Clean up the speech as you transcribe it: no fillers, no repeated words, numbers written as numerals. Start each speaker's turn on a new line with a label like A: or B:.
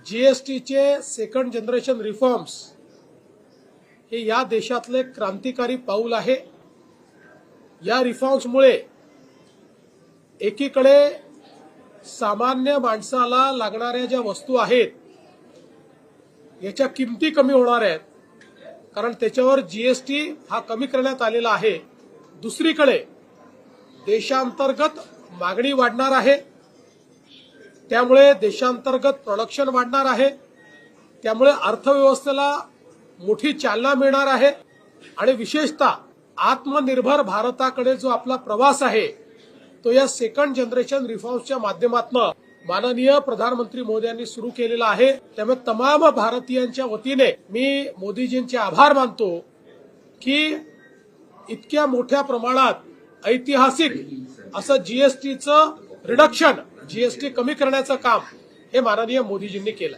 A: जीएसटीचे second generation reforms हे या देशातले क्रांतिकारी पाऊल आहे। या रिफॉर्म्समुळे एकीकडे सामान्य माणसाला लागणाऱ्या ज्या वस्तू आहेत याच्या किमती कमी होणार आहेत, कारण त्याच्यावर जीएसटी हा कमी करण्यात आलेला आहे। दुसरीकडे देशांतर्गत मागणी वाढणार आहे, त्यामुळे देशांतर्गत प्रोडक्शन वाढणार आहे, त्यामुळे अर्थव्यवस्थेला मोठी चालना मिळणार आहे आणि विशेषतः आत्मनिर्भर भारताकडे जो आपला प्रवास आहे तो या सेकंड जनरेशन रिफॉर्म्सच्या माध्यमातून माननीय प्रधानमंत्री मोदींनी सुरू केलेला आहे। त्यामुळे तमाम भारतीयांच्या वतीने मी मोदीजींचे आभार मानतो की इतक्या मोठ्या प्रमाणात ऐतिहासिक असं जीएसटीचं रिडक्शन, जीएसटी कमी करण्याचं काम हे माननीय मोदीजींनी केलं।